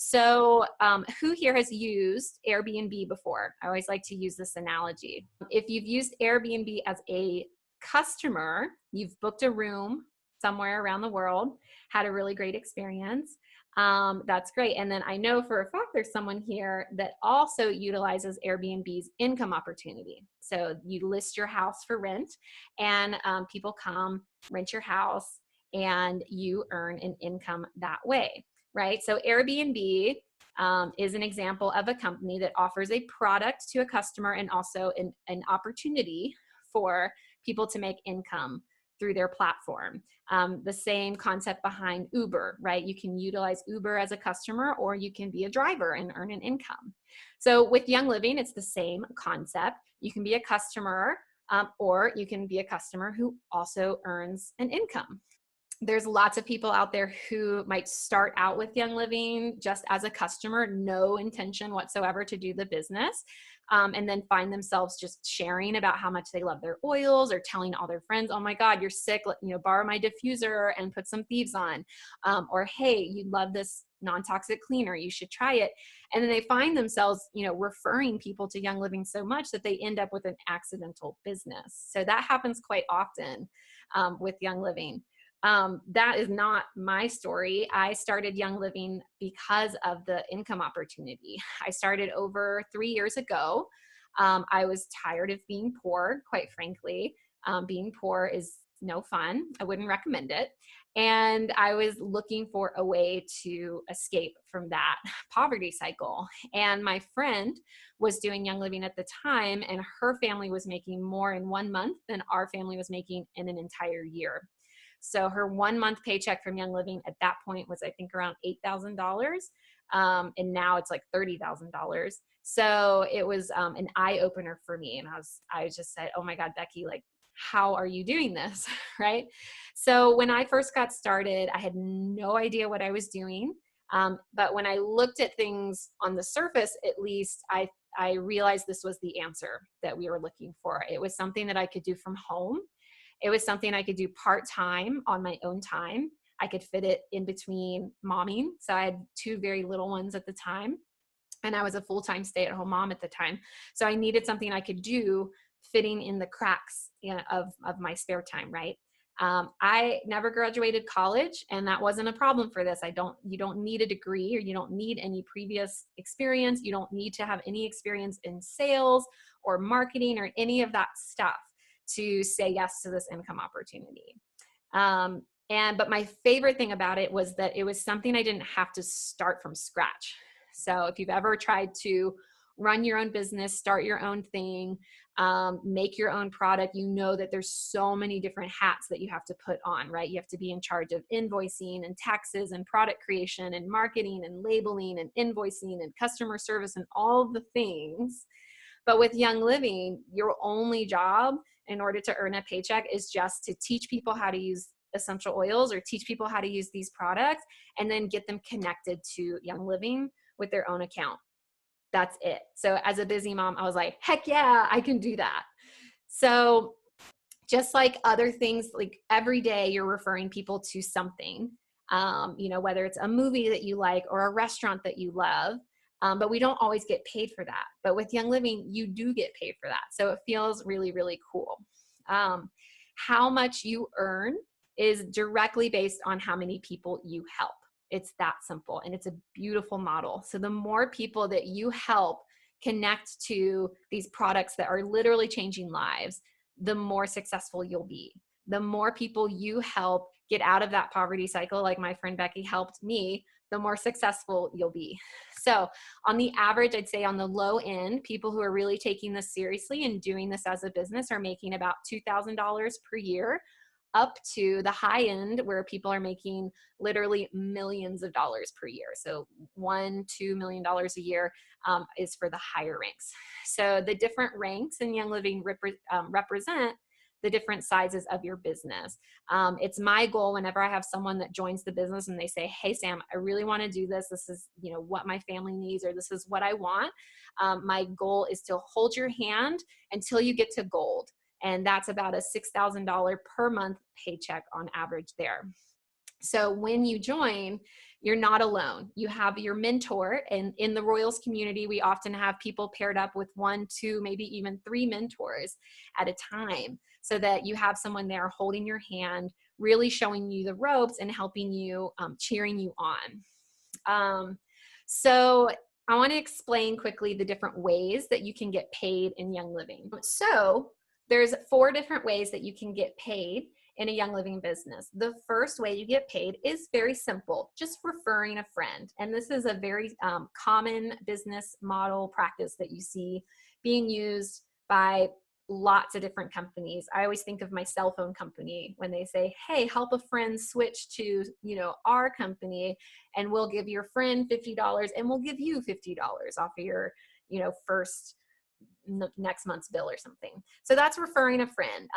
So who here has used Airbnb before? I always like to use this analogy. If you've used Airbnb as a customer, you've booked a room somewhere around the world, had a really great experience. That's great. And then I know for a fact there's someone here that also utilizes Airbnb's income opportunity. So you list your house for rent, and people come rent your house, and you earn an income that way, right? So Airbnb is an example of a company that offers a product to a customer and also an opportunity for people to make income through their platform. The same concept behind Uber, right? You can utilize Uber as a customer, or you can be a driver and earn an income. So with Young Living, it's the same concept. You can be a customer, or you can be a customer who also earns an income. There's lots of people out there who might start out with Young Living just as a customer, no intention whatsoever to do the business, and then find themselves just sharing about how much they love their oils, or telling all their friends, oh my God, you're sick, borrow my diffuser and put some thieves on, or hey, you love this non-toxic cleaner, you should try it. And then they find themselves, referring people to Young Living so much that they end up with an accidental business. So that happens quite often with Young Living. That is not my story. I started Young Living because of the income opportunity. I started over 3 years ago. I was tired of being poor, quite frankly. Being poor is no fun. I wouldn't recommend it. And I was looking for a way to escape from that poverty cycle. And my friend was doing Young Living at the time, and her family was making more in 1 month than our family was making in an entire year. So her 1 month paycheck from Young Living at that point was, I think, around $8,000. And now it's like $30,000. So it was an eye opener for me. And I just said, oh my God, Becky, like, how are you doing this? Right? So when I first got started, I had no idea what I was doing. But when I looked at things on the surface, at least I realized this was the answer that we were looking for. It was something that I could do from home. It was something I could do part-time on my own time. I could fit it in between momming. So I had 2 very little ones at the time, and I was a full-time stay-at-home mom at the time. So I needed something I could do fitting in the cracks of my spare time, right? I never graduated college, and that wasn't a problem for this. You don't need a degree, or you don't need any previous experience. You don't need to have any experience in sales or marketing or any of that stuff to say yes to this income opportunity. But my favorite thing about it was that it was something I didn't have to start from scratch. So if you've ever tried to run your own business, start your own thing, make your own product, you know that there's so many different hats that you have to put on, right? You have to be in charge of invoicing and taxes and product creation and marketing and labeling and invoicing and customer service and all the things. But with Young Living, your only job in order to earn a paycheck is just to teach people how to use essential oils, or teach people how to use these products, and then get them connected to Young Living with their own account. That's it. So as a busy mom, I was like, heck yeah, I can do that. So just like other things, like every day you're referring people to something, whether it's a movie that you like or a restaurant that you love. But we don't always get paid for that. But with Young Living, you do get paid for that. So it feels really, really cool. How much you earn is directly based on how many people you help. It's that simple, and it's a beautiful model. So the more people that you help connect to these products that are literally changing lives, the more successful you'll be. The more people you help get out of that poverty cycle, like my friend Becky helped me, the more successful you'll be. So on the average, I'd say on the low end, people who are really taking this seriously and doing this as a business are making about $2,000 per year, up to the high end where people are making literally millions of dollars per year. So $1-2 million a year is for the higher ranks. So the different ranks in Young Living represent the different sizes of your business. It's my goal whenever I have someone that joins the business and they say, hey, Sam, I really want to do this. This is, what my family needs, or this is what I want. My goal is to hold your hand until you get to gold. And that's about a $6,000 per month paycheck on average there. So when you join, you're not alone. You have your mentor, and in the Royals community, we often have people paired up with 1, 2, maybe even 3 mentors at a time, so that you have someone there holding your hand, really showing you the ropes and helping you, cheering you on. So I want to explain quickly the different ways that you can get paid in Young Living. So there's 4 different ways that you can get paid in a Young Living business. The first way you get paid is very simple, just referring a friend. And this is a very common business model practice that you see being used by lots of different companies. I always think of my cell phone company when they say, hey, help a friend switch to, our company, and we'll give your friend $50 and we'll give you $50 off of your, first next month's bill or something. So that's referring a friend.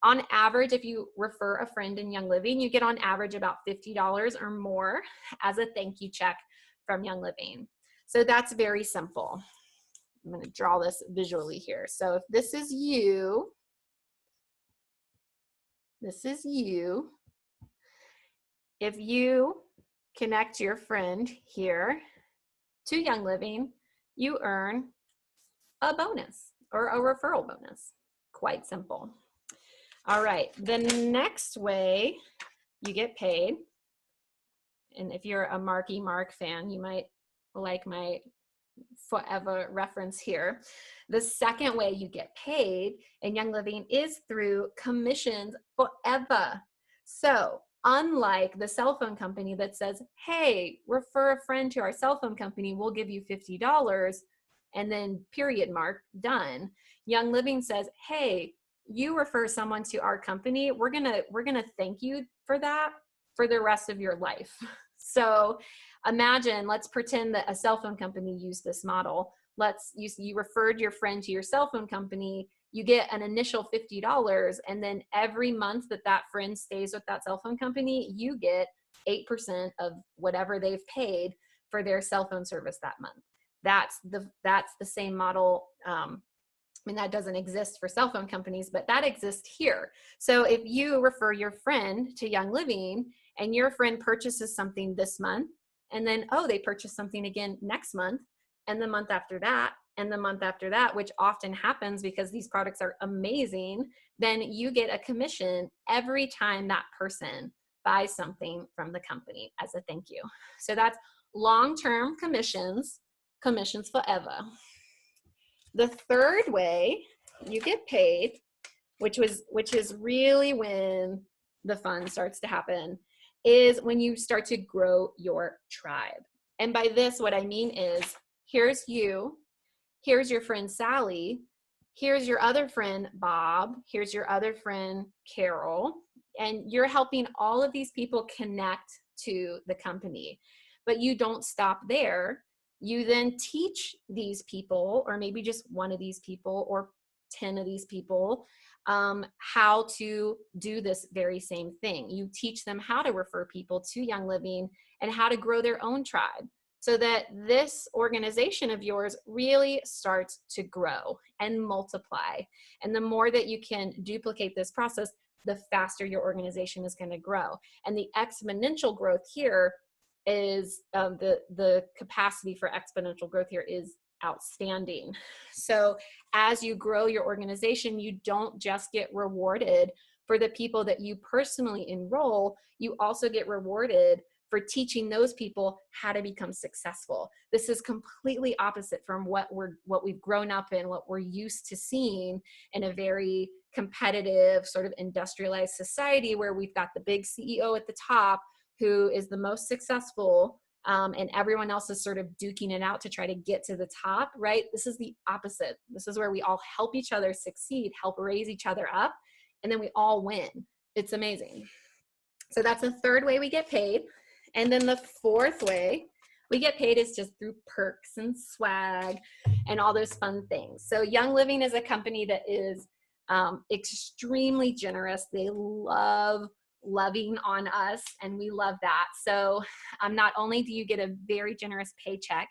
On average, if you refer a friend in Young Living, you get on average about $50 or more as a thank you check from Young Living. So that's very simple. I'm going to draw this visually here. So if this is you, if you connect your friend here to Young Living, you earn a bonus or a referral bonus. Quite simple. All right, the next way you get paid, and if you're a Marky Mark fan, you might like my forever reference here. The second way you get paid in Young Living is through commissions forever. So unlike the cell phone company that says, hey, refer a friend to our cell phone company, we'll give you $50, and then period mark, done. Young Living says, hey, you refer someone to our company, we're gonna thank you for that for the rest of your life. So imagine, let's pretend that a cell phone company used this model. You referred your friend to your cell phone company, you get an initial $50, and then every month that friend stays with that cell phone company, you get 8% of whatever they've paid for their cell phone service that month. That's the same model. That doesn't exist for cell phone companies, but that exists here. So if you refer your friend to Young Living and your friend purchases something this month, and then, they purchase something again next month, and the month after that, and the month after that, which often happens because these products are amazing, then you get a commission every time that person buys something from the company as a thank you. So that's long-term commissions forever. The third way you get paid, which is really when the fun starts to happen, is when you start to grow your tribe. And by this, what I mean is, here's you, here's your friend Sally, here's your other friend Bob, here's your other friend Carol, and you're helping all of these people connect to the company. But you don't stop there. You then teach these people, or maybe just one of these people or 10 of these people, how to do this very same thing. You teach them how to refer people to Young Living and how to grow their own tribe, so that this organization of yours really starts to grow and multiply. And the more that you can duplicate this process, the faster your organization is going to grow. And the exponential growth here is the capacity for exponential growth here is outstanding. So as you grow your organization, you don't just get rewarded for the people that you personally enroll, you also get rewarded for teaching those people how to become successful. This is completely opposite from what we've grown up in, what we're used to seeing in a very competitive, sort of industrialized society, where we've got the big CEO at the top who is the most successful, and everyone else is sort of duking it out to try to get to the top, right? This is the opposite. This is where we all help each other succeed, help raise each other up, and then we all win. It's amazing. So that's the third way we get paid. And then the fourth way we get paid is just through perks and swag and all those fun things. So Young Living is a company that is extremely generous. They love loving on us, and we love that. So not only do you get a very generous paycheck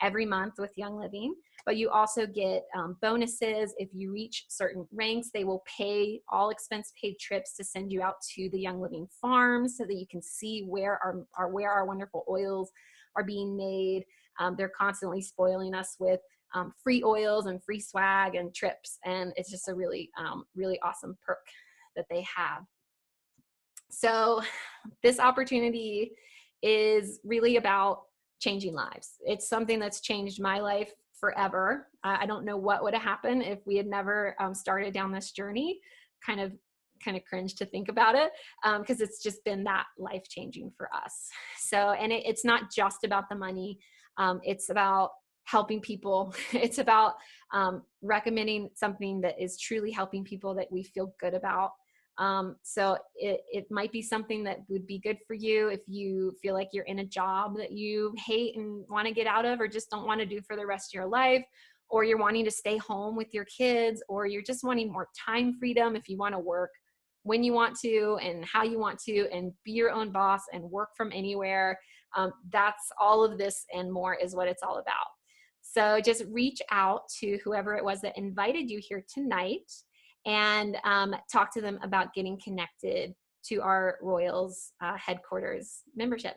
every month with Young Living. But you also get bonuses. If you reach certain ranks, they will pay all expense paid trips to send you out to the Young Living farms so that you can see where our wonderful oils are being made. They're constantly spoiling us with free oils and free swag and trips. And it's just a really, really awesome perk that they have. So this opportunity is really about changing lives. It's something that's changed my life forever. I don't know what would have happened if we had never started down this journey. Kind of cringe to think about it, because it's just been that life-changing for us. So, and it's not just about the money. It's about helping people. It's about recommending something that is truly helping people that we feel good about. So it might be something that would be good for you if you feel like you're in a job that you hate and want to get out of, or just don't want to do for the rest of your life, or you're wanting to stay home with your kids, or you're just wanting more time freedom if you want to work when you want to and how you want to and be your own boss and work from anywhere. That's all of this and more is what it's all about. So just reach out to whoever it was that invited you here tonight and talk to them about getting connected to our Royals headquarters membership.